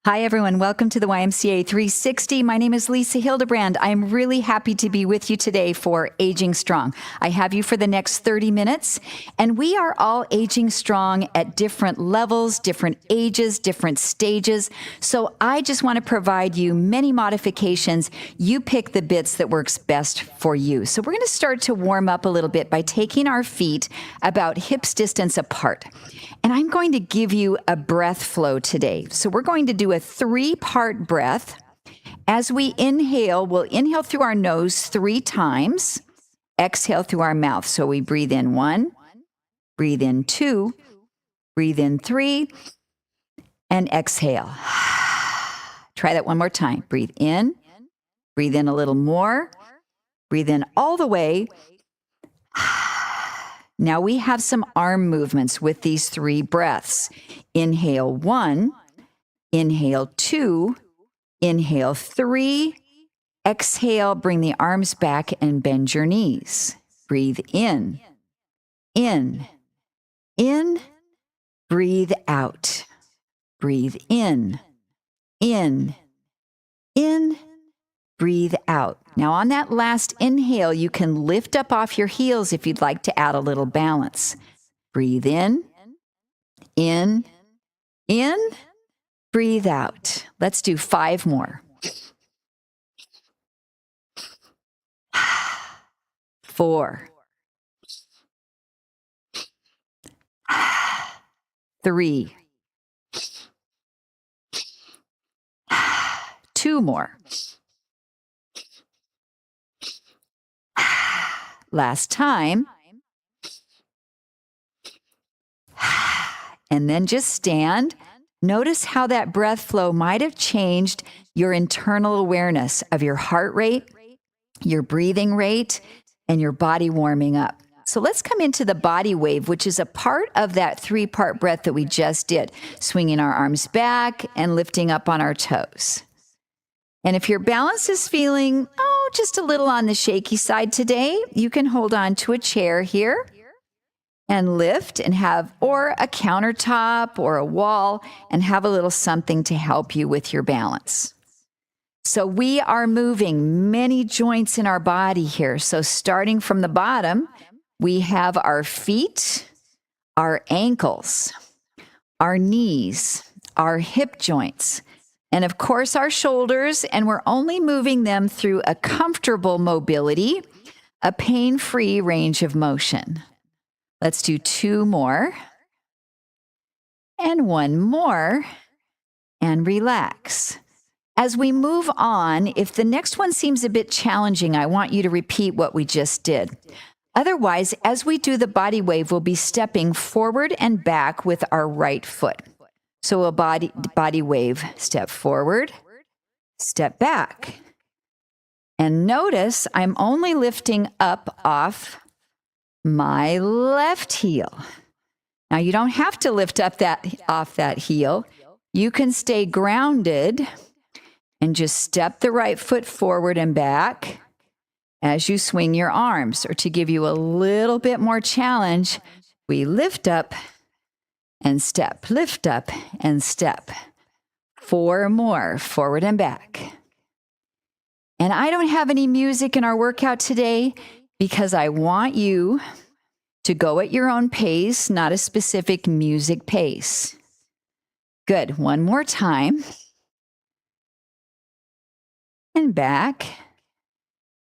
Hi, everyone. Welcome to the YMCA 360. My name is Lisa Hildebrand. I'm really happy to be with you today for Aging Strong. I have you for the next 30 minutes, and we are all aging strong at different levels, different ages, different stages. So I just want to provide you many modifications. You pick the bits that works best for you. So we're going to start to warm up a little bit by taking our feet about hips distance apart. And I'm going to give you a breath flow today. So we're going to do a 3-part breath. As we inhale, we'll inhale through our nose 3 times, exhale through our mouth. So we breathe in 1, breathe in 2, breathe in 3, and exhale. Try that one more time. Breathe in a little more, breathe in all the way. Now we have some arm movements with these 3 breaths. Inhale 1, inhale 2, inhale 3, exhale, bring the arms back and bend your knees. Breathe in, breathe out. Breathe in, breathe out. Now on that last inhale, you can lift up off your heels if you'd like to add a little balance. Breathe in, breathe out. Let's do 5 more. 4, 3, 2 more. Last time. And then just stand. Notice how that breath flow might have changed your internal awareness of your heart rate, your breathing rate, and your body warming up. So let's come into the body wave, which is a part of that 3-part breath that we just did, swinging our arms back and lifting up on our toes. And if your balance is feeling, just a little on the shaky side today, you can hold on to a chair here and lift and have, or a countertop or a wall, and have a little something to help you with your balance. So we are moving many joints in our body here. So starting from the bottom, we have our feet, our ankles, our knees, our hip joints, and of course our shoulders, and we're only moving them through a comfortable mobility, a pain-free range of motion. Let's do 2 more, and 1 more, and relax. As we move on, if the next one seems a bit challenging, I want you to repeat what we just did. Otherwise, as we do the body wave, we'll be stepping forward and back with our right foot. So a body wave, step forward, step back. And notice I'm only lifting up off my left heel. Now you don't have to lift up off that heel. You can stay grounded and just step the right foot forward and back as you swing your arms. Or to give you a little bit more challenge, we lift up and step, lift up and step. 4 more, forward and back. And I don't have any music in our workout today because I want you to go at your own pace, not a specific music pace. Good. 1 more time. And back.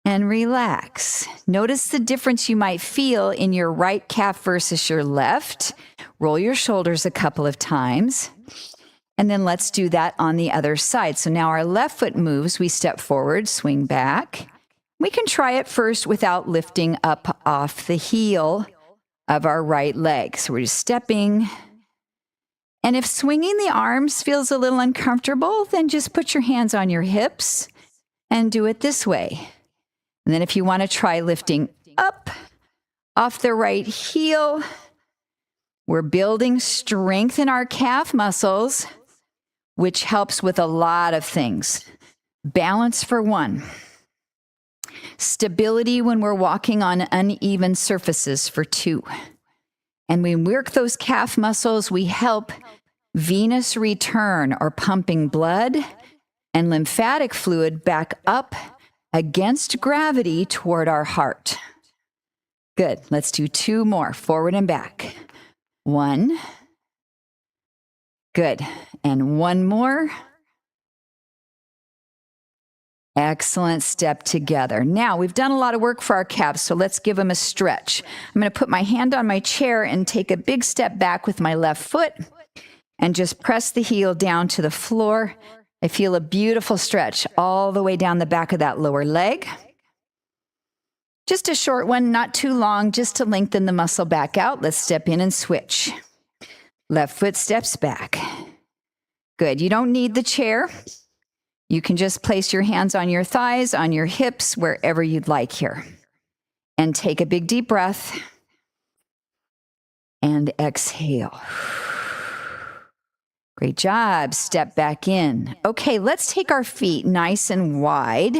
And relax. Notice the difference you might feel in your right calf versus your left. Roll your shoulders a couple of times. And then let's do that on the other side. So now our left foot moves. We step forward, swing back. We can try it first without lifting up off the heel of our right leg. So we're just stepping. And if swinging the arms feels a little uncomfortable, then just put your hands on your hips and do it this way. And then if you want to try lifting up off the right heel, we're building strength in our calf muscles, which helps with a lot of things. Balance for 1. Stability when we're walking on uneven surfaces for 2. And when we work those calf muscles, we help venous return or pumping blood and lymphatic fluid back up against gravity toward our heart. Good. Let's do 2 more, forward and back. 1. Good. And 1 more. Excellent. Step together. Now, we've done a lot of work for our calves, so let's give them a stretch. I'm going to put my hand on my chair and take a big step back with my left foot and just press the heel down to the floor. I feel a beautiful stretch all the way down the back of that lower leg. Just a short one, not too long, just to lengthen the muscle back out. Let's step in and switch. Left foot steps back. Good. You don't need the chair. You can just place your hands on your thighs, on your hips, wherever you'd like here. And take a big deep breath. And exhale. Great job. Step back in. Okay, let's take our feet nice and wide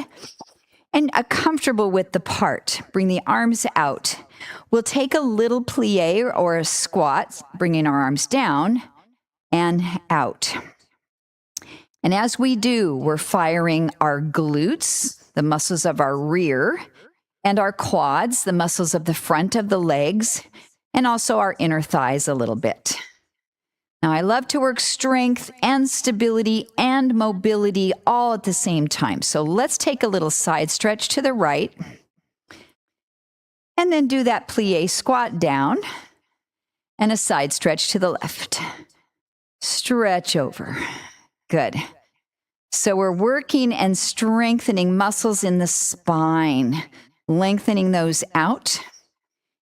and comfortable width apart. Bring the arms out. We'll take a little plie or a squat, bringing our arms down and out. And as we do, we're firing our glutes, the muscles of our rear, and our quads, the muscles of the front of the legs, and also our inner thighs a little bit. Now, I love to work strength and stability and mobility all at the same time. So let's take a little side stretch to the right, and then do that plie squat down, and a side stretch to the left. Stretch over. Good. So we're working and strengthening muscles in the spine, lengthening those out.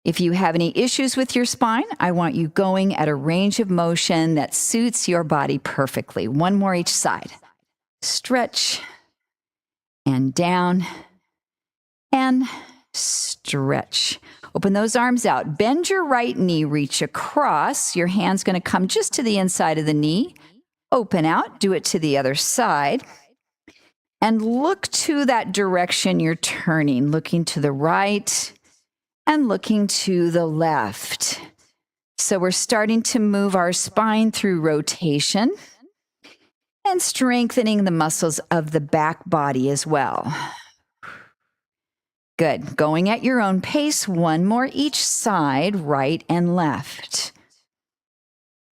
If you have any issues with your spine, I want you going at a range of motion that suits your body perfectly. 1 more each side. Stretch and down and stretch. Open those arms out. Bend your right knee, reach across. Your hand's going to come just to the inside of the knee. Open out, do it to the other side, and look to that direction you're turning, looking to the right and looking to the left. So we're starting to move our spine through rotation and strengthening the muscles of the back body as well. Good. Going at your own pace, 1 more each side, right and left.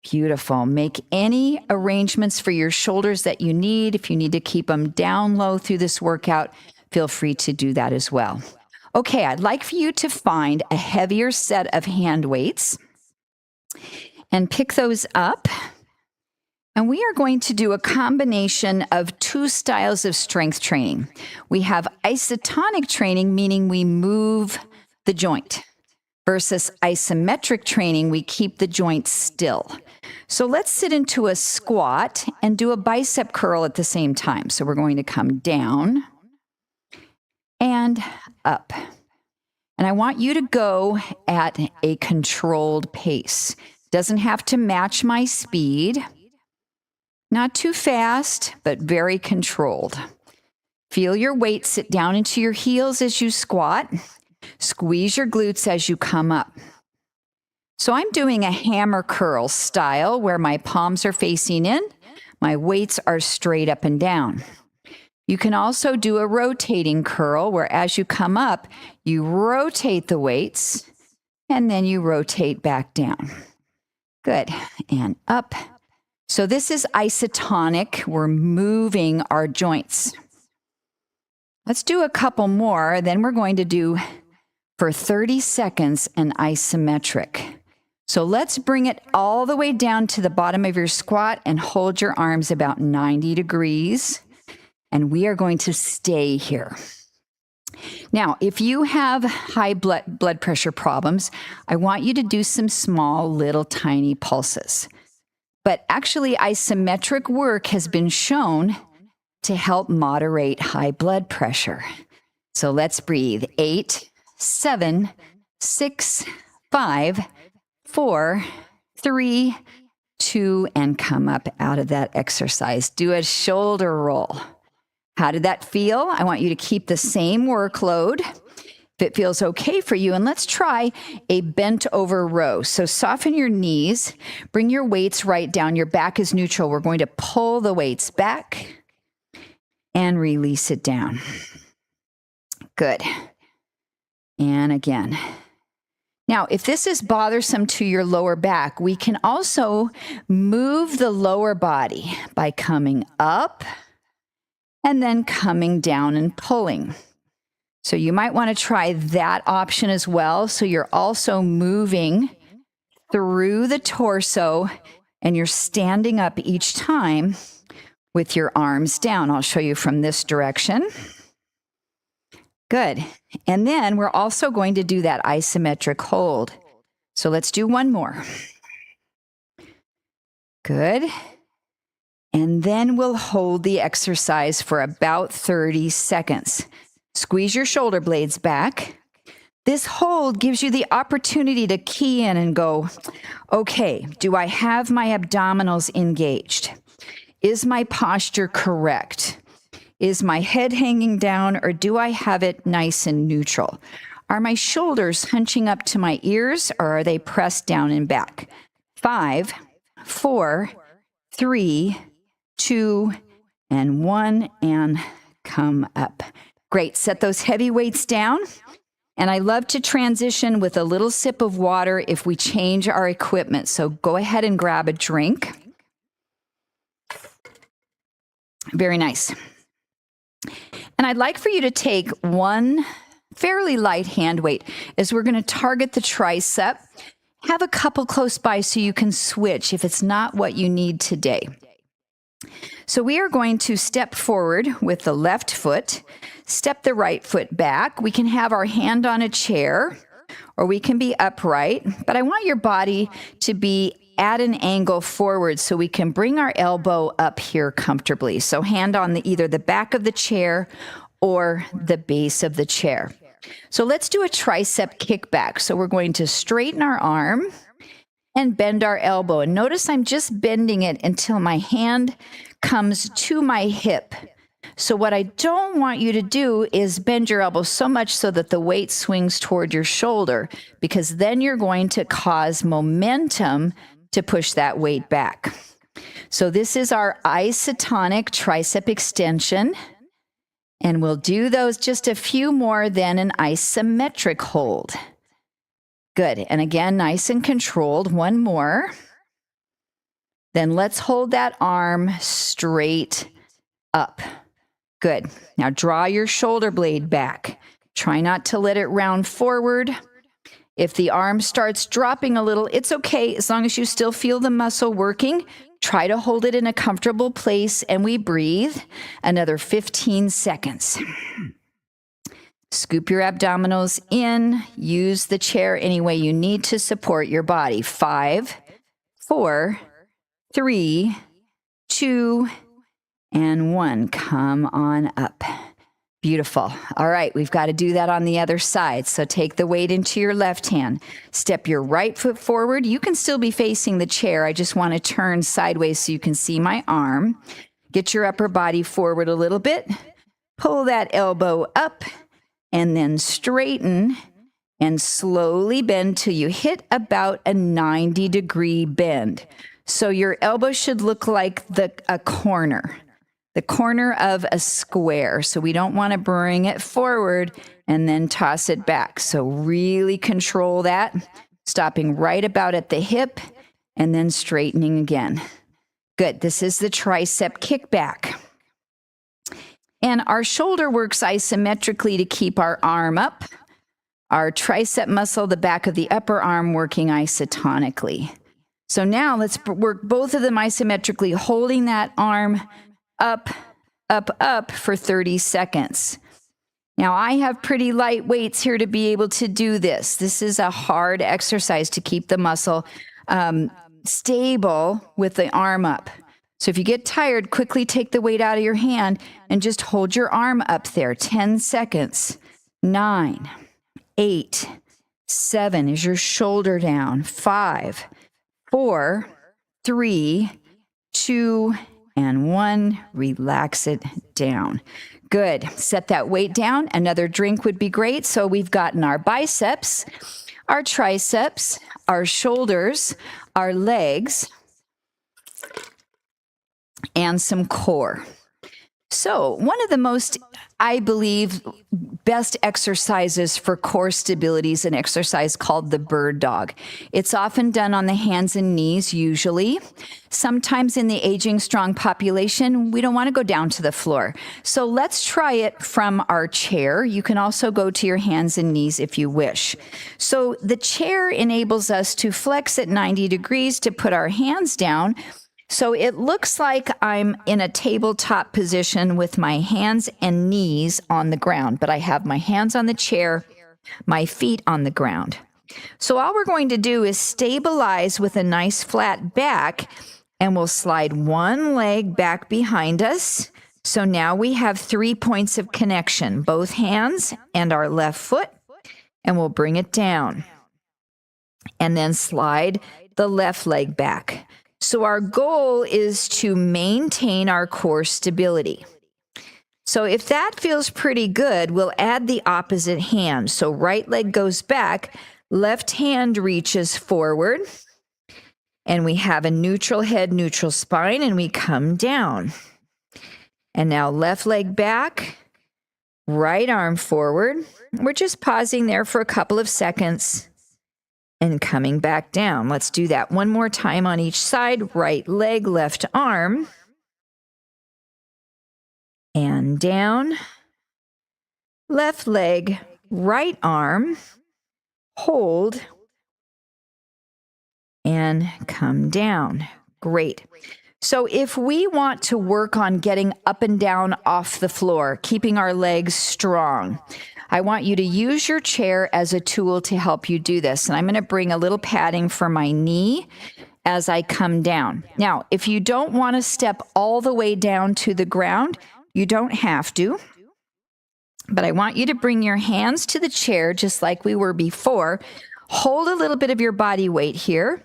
Beautiful. Make any arrangements for your shoulders that you need. If you need to keep them down low through this workout, feel free to do that as well. Okay, I'd like for you to find a heavier set of hand weights and pick those up. And we are going to do a combination of 2 styles of strength training. We have isotonic training, meaning we move the joint, versus isometric training, we keep the joint still. So let's sit into a squat and do a bicep curl at the same time. So we're going to come down and up. And I want you to go at a controlled pace. Doesn't have to match my speed. Not too fast, but very controlled. Feel your weight sit down into your heels as you squat. Squeeze your glutes as you come up. So I'm doing a hammer curl style where my palms are facing in, my weights are straight up and down. You can also do a rotating curl where as you come up, you rotate the weights and then you rotate back down. Good. And up. So this is isotonic. We're moving our joints. Let's do a couple more. Then we're going to do for 30 seconds an isometric. So let's bring it all the way down to the bottom of your squat and hold your arms about 90 degrees. And we are going to stay here. Now, if you have high blood pressure problems, I want you to do some small, little, tiny pulses. But actually, isometric work has been shown to help moderate high blood pressure. So let's breathe. 8, 7, 6, 5, 4, 3, 2, and come up out of that exercise. Do a shoulder roll. How did that feel? I want you to keep the same workload. if it feels okay for you. And let's try a bent over row. So soften your knees, bring your weights right down. Your back is neutral. We're going to pull the weights back and release it down. Good. And again. Now, if this is bothersome to your lower back, we can also move the lower body by coming up and then coming down and pulling. So you might want to try that option as well. So you're also moving through the torso and you're standing up each time with your arms down. I'll show you from this direction. Good. And then we're also going to do that isometric hold. So let's do one more. Good. And then we'll hold the exercise for about 30 seconds. Squeeze your shoulder blades back. This hold gives you the opportunity to key in and go, okay, do I have my abdominals engaged? Is my posture correct? Is my head hanging down, or do I have it nice and neutral? Are my shoulders hunching up to my ears, or are they pressed down and back? 5, 4, 3, 2, and 1, and come up. Great. Set those heavy weights down. And I love to transition with a little sip of water if we change our equipment. So go ahead and grab a drink. Very nice. And I'd like for you to take one fairly light hand weight as we're going to target the tricep. Have a couple close by so you can switch if it's not what you need today. So we are going to step forward with the left foot, step the right foot back. We can have our hand on a chair or we can be upright, but I want your body to be at an angle forward so we can bring our elbow up here comfortably. So hand on either the back of the chair or the base of the chair. So let's do a tricep kickback. So we're going to straighten our arm and bend our elbow. And notice I'm just bending it until my hand comes to my hip. So what I don't want you to do is bend your elbow so much so that the weight swings toward your shoulder, because then you're going to cause momentum to push that weight back. So this is our isotonic tricep extension. And we'll do those just a few more than an isometric hold. Good. And again, nice and controlled. One more. Then let's hold that arm straight up. Good. Now draw your shoulder blade back. Try not to let it round forward. If the arm starts dropping a little, it's okay as long as you still feel the muscle working. Try to hold it in a comfortable place and we breathe another 15 seconds. Scoop your abdominals in. Use the chair any way you need to support your body. 5, 4, 3, 2, and 1. Come on up. Beautiful. All right, we've got to do that on the other side. So take the weight into your left hand. Step your right foot forward. You can still be facing the chair. I just want to turn sideways so you can see my arm. Get your upper body forward a little bit. Pull that elbow up and then straighten and slowly bend till you hit about a 90-degree bend. So your elbow should look like a corner. The corner of a square. So we don't want to bring it forward and then toss it back. So really control that, stopping right about at the hip and then straightening again. Good. This is the tricep kickback. And our shoulder works isometrically to keep our arm up. Our tricep muscle, the back of the upper arm, working isotonically. So now let's work both of them isometrically, holding that arm up, up, up for 30 seconds. Now, I have pretty light weights here to be able to do this. This is a hard exercise to keep the muscle stable with the arm up. So if you get tired, quickly take the weight out of your hand and just hold your arm up there. 10 seconds. 9, 8, 7. Is your shoulder down? 5, 4, 3, 2, and 1. Relax it down. Good. Set that weight down. Another drink would be great. So we've gotten our biceps, our triceps, our shoulders, our legs, and some core. So one of the most, I believe, best exercises for core stability is an exercise called the bird dog. It's often done on the hands and knees, usually. Sometimes in the aging strong population, we don't want to go down to the floor. So let's try it from our chair. You can also go to your hands and knees if you wish. So the chair enables us to flex at 90 degrees to put our hands down. So it looks like I'm in a tabletop position with my hands and knees on the ground, but I have my hands on the chair, my feet on the ground. So all we're going to do is stabilize with a nice flat back, and we'll slide one leg back behind us. So now we have 3 points of connection, both hands and our left foot, and we'll bring it down. And then slide the left leg back. So our goal is to maintain our core stability. So if that feels pretty good, we'll add the opposite hand. So right leg goes back, left hand reaches forward, and we have a neutral head, neutral spine, and we come down. And now left leg back, right arm forward. We're just pausing there for a couple of seconds. And coming back down. Let's do that one more time on each side. Right leg, left arm. And down. Left leg, right arm. Hold. And come down. Great. So if we want to work on getting up and down off the floor, keeping our legs strong, I want you to use your chair as a tool to help you do this. And I'm going to bring a little padding for my knee as I come down. Now, if you don't want to step all the way down to the ground, you don't have to. But I want you to bring your hands to the chair just like we were before. Hold a little bit of your body weight here.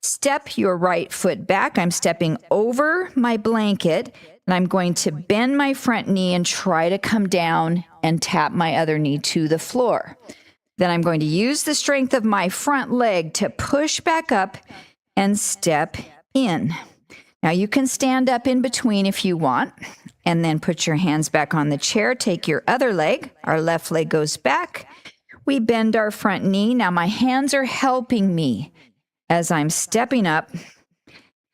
Step your right foot back. I'm stepping over my blanket, and I'm going to bend my front knee and try to come down and tap my other knee to the floor. Then I'm going to use the strength of my front leg to push back up and step in. Now you can stand up in between if you want, and then put your hands back on the chair. Take your other leg. Our left leg goes back. We bend our front knee. Now my hands are helping me as I'm stepping up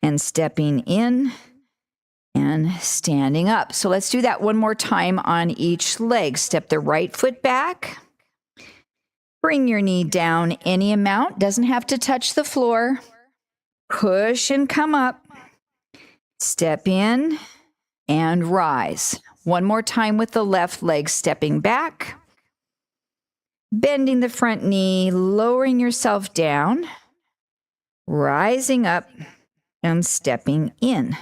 and stepping in and standing up. So let's do that one more time on each leg. Step the right foot back. Bring your knee down any amount. Doesn't have to touch the floor. Push and come up. Step in and rise. One more time with the left leg, stepping back. Bending the front knee, lowering yourself down. Rising up and stepping in.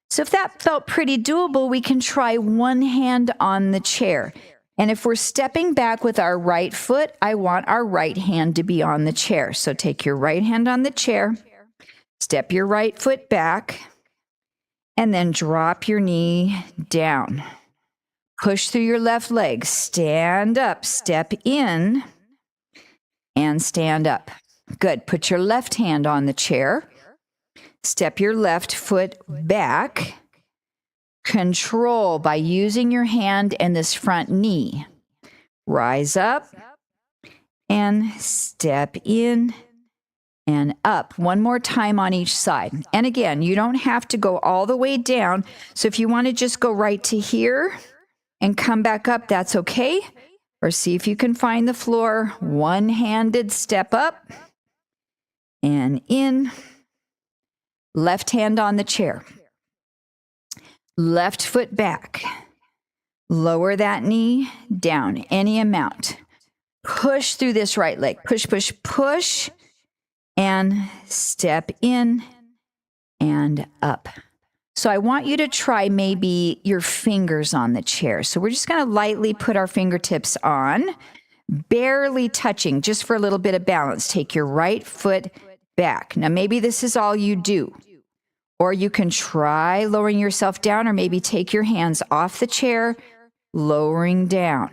So if that felt pretty doable, we can try one hand on the chair. And if we're stepping back with our right foot, I want our right hand to be on the chair. So take your right hand on the chair, step your right foot back, and then drop your knee down. Push through your left leg, stand up, step in, and stand up. Good. Put your left hand on the chair. Step your left foot back. Control by using your hand and this front knee. Rise up and step in and up. One more time on each side. And again, you don't have to go all the way down. So if you want to just go right to here and come back up, that's okay. Or see if you can find the floor. One-handed step up. And in, left hand on the chair, left foot back, lower that knee down any amount, push through this right leg, push, push, push, and step in and up. So I want you to try maybe your fingers on the chair. So we're just going to lightly put our fingertips on, barely touching, just for a little bit of balance. Take your right foot back. Now, maybe this is all you do, or you can try lowering yourself down, or maybe take your hands off the chair, lowering down.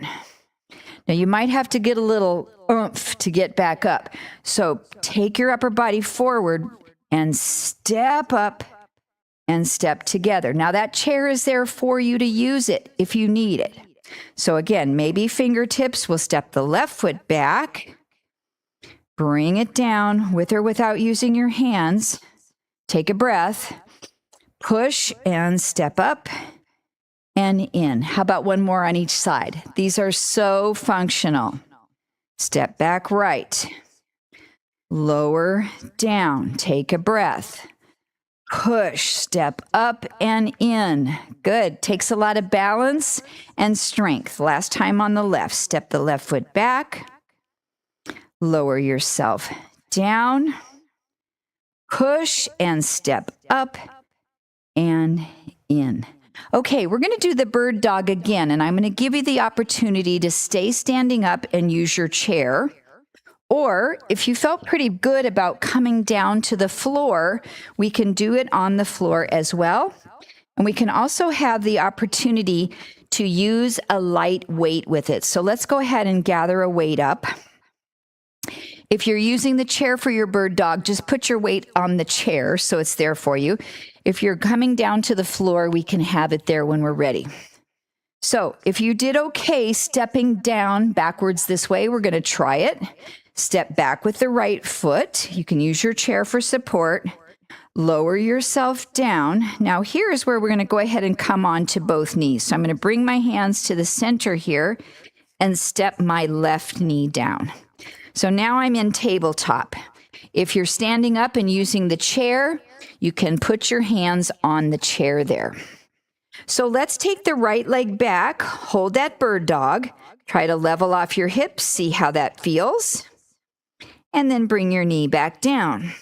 Now, you might have to get a little oomph to get back up. So take your upper body forward and step up and step together. Now, that chair is there for you to use it if you need it. So again, maybe fingertips. We'll step the left foot back. Bring it down with or without using your hands. Take a breath. Push and step up and in. How about one more on each side? These are so functional. Step back right. Lower down. Take a breath. Push, step up and in. Good. Takes a lot of balance and strength. Last time on the left. Step the left foot back. Lower yourself down. Push and step up and in. Okay, we're going to do the bird dog again, and I'm going to give you the opportunity to stay standing up and use your chair. Or if you felt pretty good about coming down to the floor, we can do it on the floor as well. And we can also have the opportunity to use a light weight with it. So let's go ahead and gather a weight up. If you're using the chair for your bird dog, just put your weight on the chair so it's there for you. If you're coming down to the floor, we can have it there when we're ready. So if you did okay stepping down backwards this way, we're going to try it. Step back with the right foot. You can use your chair for support. Lower yourself down. Now here's where we're going to go ahead and come on to both knees. So I'm going to bring my hands to the center here and step my left knee down. So now I'm in tabletop. If you're standing up and using the chair, you can put your hands on the chair there. So let's take the right leg back, hold that bird dog, try to level off your hips, see how that feels, and then bring your knee back down.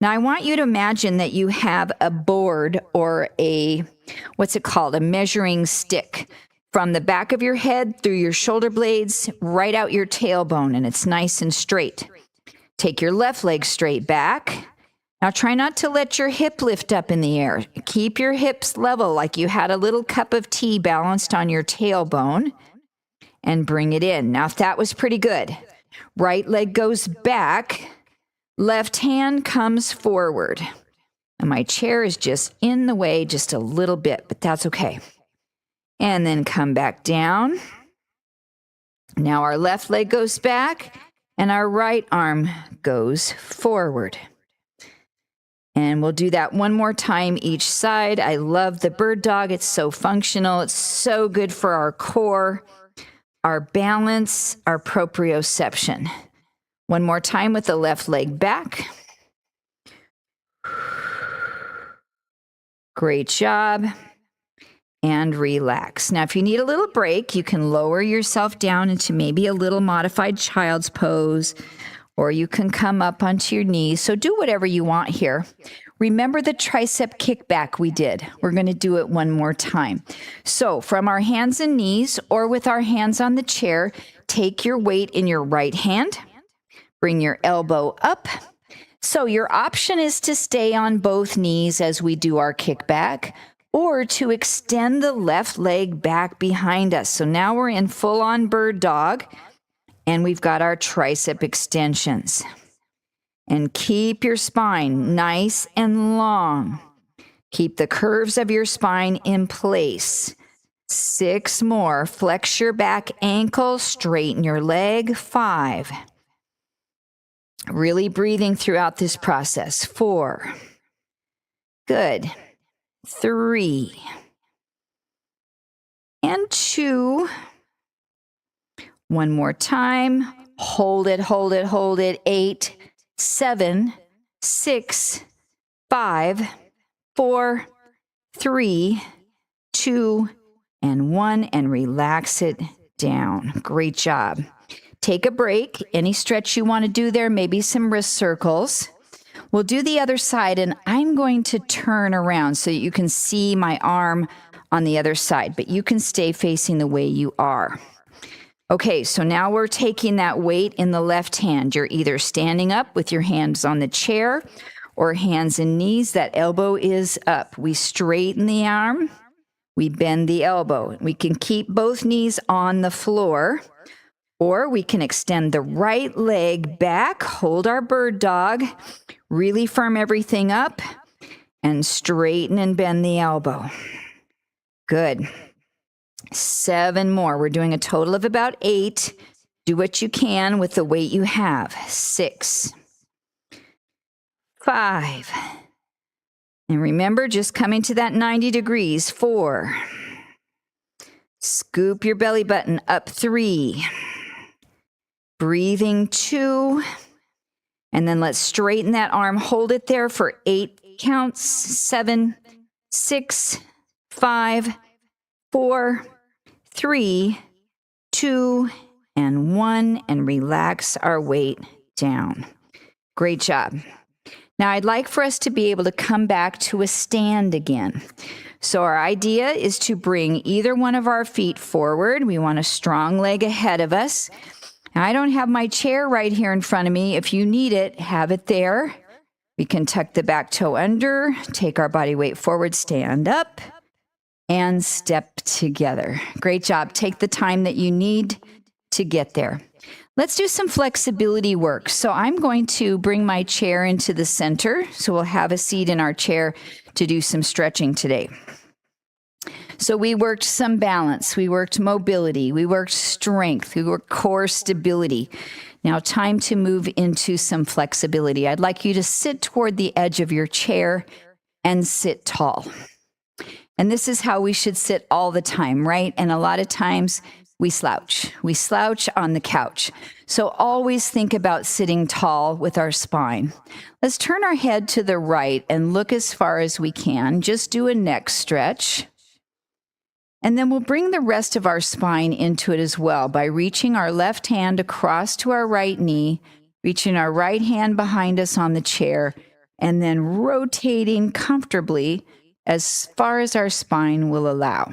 Now I want you to imagine that you have a board or a, what's it called, a measuring stick from the back of your head through your shoulder blades, right out your tailbone, and it's nice and straight. Take your left leg straight back. Now try not to let your hip lift up in the air. Keep your hips level like you had a little cup of tea balanced on your tailbone and bring it in. Now if that was pretty good, right leg goes back, left hand comes forward. And my chair is just in the way just a little bit, but that's okay. And then come back down. Now our left leg goes back and our right arm goes forward. And we'll do that one more time each side. I love the bird dog. It's so functional. It's so good for our core, our balance, our proprioception. One more time with the left leg back. Great job. And relax. Now, if you need a little break, you can lower yourself down into maybe a little modified child's pose, or you can come up onto your knees. So do whatever you want here. Remember the tricep kickback we did. We're going to do it one more time. So from our hands and knees, or with our hands on the chair, take your weight in your right hand. Bring your elbow up. So your option is to stay on both knees as we do our kickback, or to extend the left leg back behind us. So now we're in full-on bird dog, and we've got our tricep extensions. And keep your spine nice and long. Keep the curves of your spine in place. 6 more. Flex your back ankle, straighten your leg. 5. Really breathing throughout this process. 4. Good. 3. And 2. One more time. Hold it, hold it, hold it. 8, 7, 6, 5, 4, 3, 2, and 1, and relax it down. Great job. Take a break. Any stretch you want to do there, maybe some wrist circles. We'll do the other side, and I'm going to turn around so you can see my arm on the other side, but you can stay facing the way you are. Okay, so now we're taking that weight in the left hand. You're either standing up with your hands on the chair or hands and knees. That elbow is up. We straighten the arm. We bend the elbow. We can keep both knees on the floor, or we can extend the right leg back, hold our bird dog, really firm everything up, and straighten and bend the elbow. Good. 7 more. We're doing a total of about 8. Do what you can with the weight you have. 6, 5. And remember, just coming to that 90 degrees. 4. Scoop your belly button up. 3. Breathing. 2. And then let's straighten that arm. Hold it there for 8 counts. 7, 6, 5, 4, 3, 2, and 1. And relax our weight down. Great job. Now, I'd like for us to be able to come back to a stand again. So our idea is to bring either one of our feet forward. We want a strong leg ahead of us. Now, I don't have my chair right here in front of me. If you need it, have it there. We can tuck the back toe under, take our body weight forward, stand up, and step together. Great job. Take the time that you need to get there. Let's do some flexibility work. So I'm going to bring my chair into the center. So we'll have a seat in our chair to do some stretching today. So we worked some balance, we worked mobility, we worked strength, we worked core stability. Now time to move into some flexibility. I'd like you to sit toward the edge of your chair and sit tall. And this is how we should sit all the time, right? And a lot of times we slouch. We slouch on the couch. So always think about sitting tall with our spine. Let's turn our head to the right and look as far as we can. Just do a neck stretch. And then we'll bring the rest of our spine into it as well by reaching our left hand across to our right knee, reaching our right hand behind us on the chair, and then rotating comfortably as far as our spine will allow.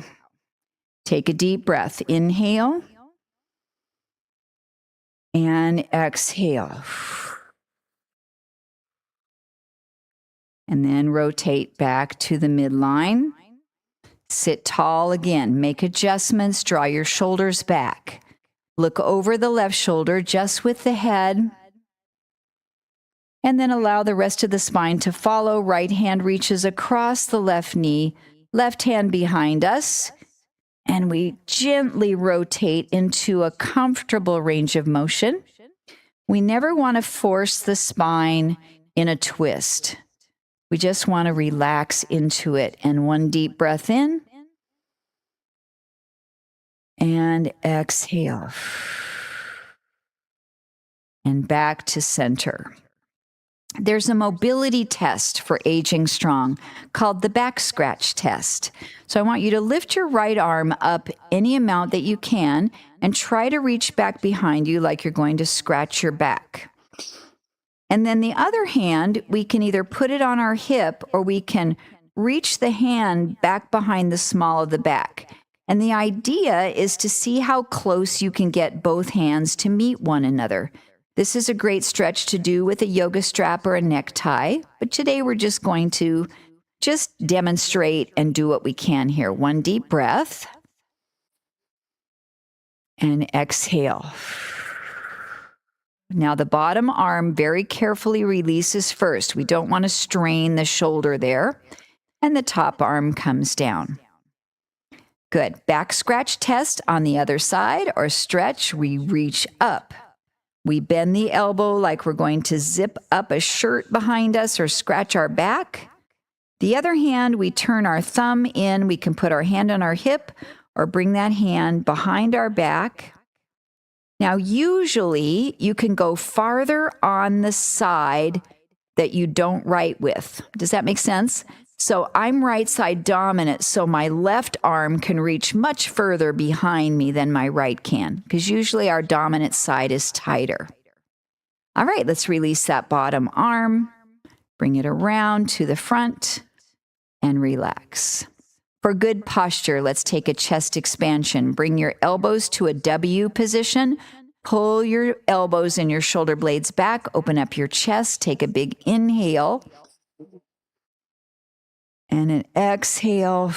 Take a deep breath. Inhale and exhale. And then rotate back to the midline. Sit tall again. Make adjustments. Draw your shoulders back. Look over the left shoulder just with the head. And then allow the rest of the spine to follow. Right hand reaches across the left knee. Left hand behind us. And we gently rotate into a comfortable range of motion. We never want to force the spine in a twist. We just want to relax into it. And one deep breath in. And exhale. And back to center. There's a mobility test for aging strong called the back scratch test. So I want you to lift your right arm up any amount that you can and try to reach back behind you like you're going to scratch your back. And then the other hand, we can either put it on our hip or we can reach the hand back behind the small of the back. And the idea is to see how close you can get both hands to meet one another. This is a great stretch to do with a yoga strap or a necktie, but today we're just going to demonstrate and do what we can here. One deep breath and exhale. Now the bottom arm very carefully releases first. We don't want to strain the shoulder there, and the top arm comes down. Good. Back scratch test on the other side, or stretch, we reach up. We bend the elbow like we're going to zip up a shirt behind us or scratch our back. The other hand, we turn our thumb in. We can put our hand on our hip or bring that hand behind our back. Now, usually you can go farther on the side that you don't write with. Does that make sense? So I'm right side dominant, so my left arm can reach much further behind me than my right can, because usually our dominant side is tighter. All right, let's release that bottom arm, bring it around to the front, and relax. For good posture, let's take a chest expansion. Bring your elbows to a W position. Pull your elbows and your shoulder blades back. Open up your chest. Take a big inhale. And an exhale.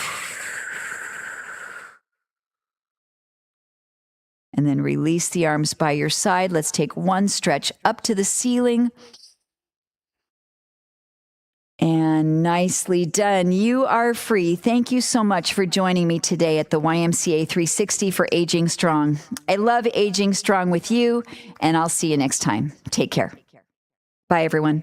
And then release the arms by your side. Let's take one stretch up to the ceiling. And nicely done. You are free. Thank you so much for joining me today at the YMCA 360 for Aging Strong. I love aging strong with you, and I'll see you next time. Take care. Bye, everyone.